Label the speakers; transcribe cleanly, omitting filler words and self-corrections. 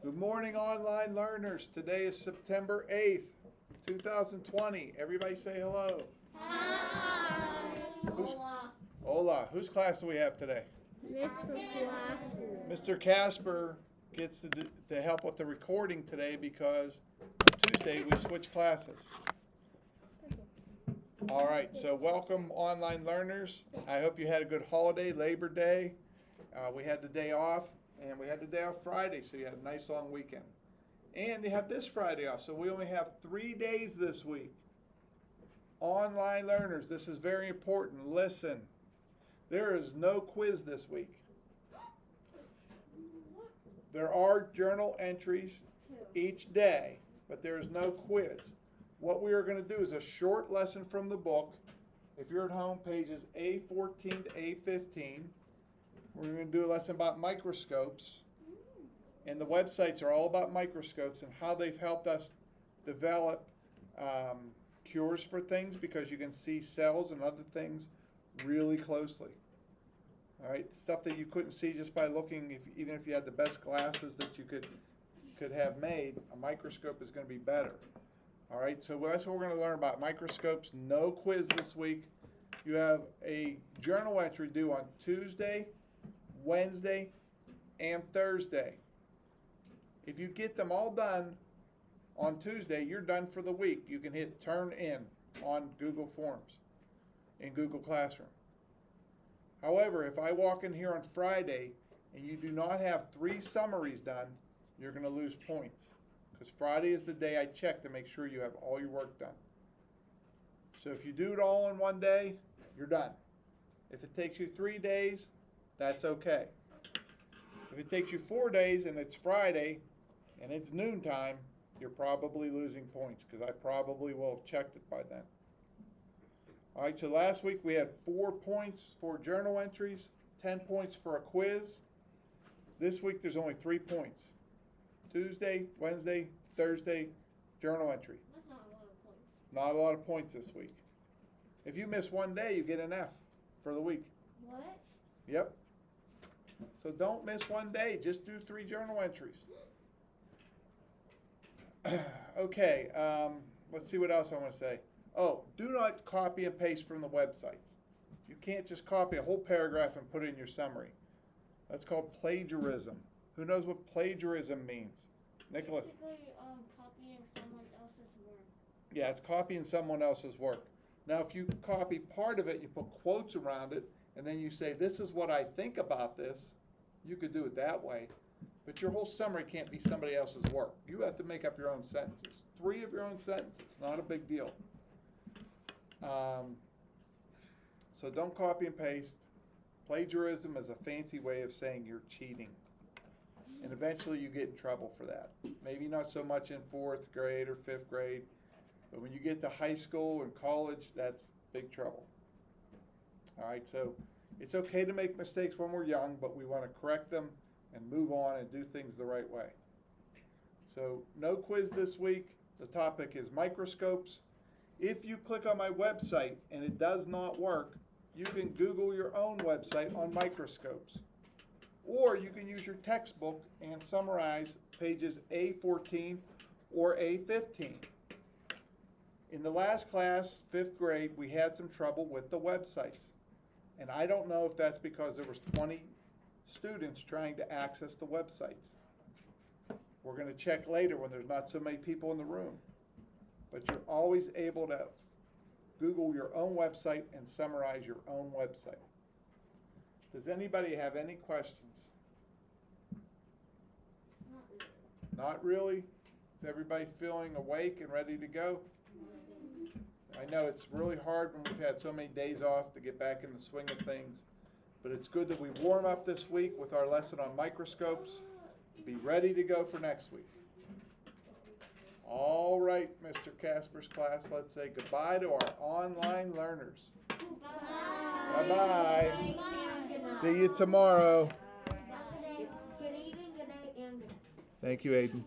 Speaker 1: Good morning, online learners. Today is September 8th, 2020. Everybody say hello.
Speaker 2: Hi.
Speaker 1: Hola. Whose class do we have today?
Speaker 2: Mr. Casper.
Speaker 1: Mr. Casper gets to help with the recording today because on Tuesday we switch classes. All right, so welcome, online learners. I hope you had a good holiday, Labor Day. We had the day off, and we had the day off Friday, so you had a nice long weekend. And you have this Friday off, so we only have 3 days this week. Online learners, this is very important. Listen, there is no quiz this week. There are journal entries each day, but there is no quiz. What we are going to do is a short lesson from the book. If you're at home, pages A14 to A15. We're going to do a lesson about microscopes. And the websites are all about microscopes and how they've helped us develop cures for things, because you can see cells and other things really closely. All right, stuff that you couldn't see just by looking, even if you had the best glasses that you could have made, a microscope is going to be better. All right, so that's what we're going to learn about microscopes. No quiz this week. You have a journal entry due on Tuesday, Wednesday, and Thursday. If you get them all done on Tuesday, you're done for the week. You can hit turn in on Google Forms in Google Classroom. However, if I walk in here on Friday and you do not have 3 summaries done, you're going to lose points, because Friday is the day I check to make sure you have all your work done. So if you do it all in one day, you're done. If it takes you 3 days, that's okay. If it takes you 4 days and it's Friday and it's noontime, you're probably losing points, because I probably will have checked it by then. All right, so last week we had 4 points for journal entries, 10 points for a quiz. This week there's only 3 points. Tuesday, Wednesday, Thursday, journal entry.
Speaker 2: That's not a lot of points.
Speaker 1: Not a lot of points this week. If you miss one day, you get an F for the week.
Speaker 2: What?
Speaker 1: Yep. So don't miss one day. Just do 3 journal entries. Okay, let's see what else I want to say. Oh, do not copy and paste from the websites. You can't just copy a whole paragraph and put it in your summary. That's called plagiarism. Who knows what plagiarism means? Nicholas?
Speaker 2: Basically, copying someone else's work.
Speaker 1: Yeah, it's copying someone else's work. Now, if you copy part of it, you put quotes around it, and then you say, this is what I think about this, you could do it that way. But your whole summary can't be somebody else's work. You have to make up your own sentences. 3 of your own sentences, not a big deal. So don't copy and paste. Plagiarism is a fancy way of saying you're cheating. And eventually you get in trouble for that. Maybe not so much in 4th grade or 5th grade, but when you get to high school and college, that's big trouble. All right, so it's okay to make mistakes when we're young, but we want to correct them and move on and do things the right way. So no quiz this week. The topic is microscopes. If you click on my website and it does not work, you can Google your own website on microscopes. Or you can use your textbook and summarize pages A14 or A15. In the last class, 5th grade, we had some trouble with the websites. And I don't know if that's because there was 20 students trying to access the websites. We're going to check later when there's not so many people in the room. But you're always able to Google your own website and summarize your own website. Does anybody have any questions? Not really? Is everybody feeling awake and ready to go? I know it's really hard when we've had so many days off to get back in the swing of things, but it's good that we warm up this week with our lesson on microscopes. Be ready to go for next week. All right, Mr. Casper's class, let's say goodbye to our online learners.
Speaker 2: Bye.
Speaker 1: Bye-bye.
Speaker 2: Bye.
Speaker 1: See you tomorrow.
Speaker 2: Good evening, good night, and good night.
Speaker 1: Thank you, Aiden.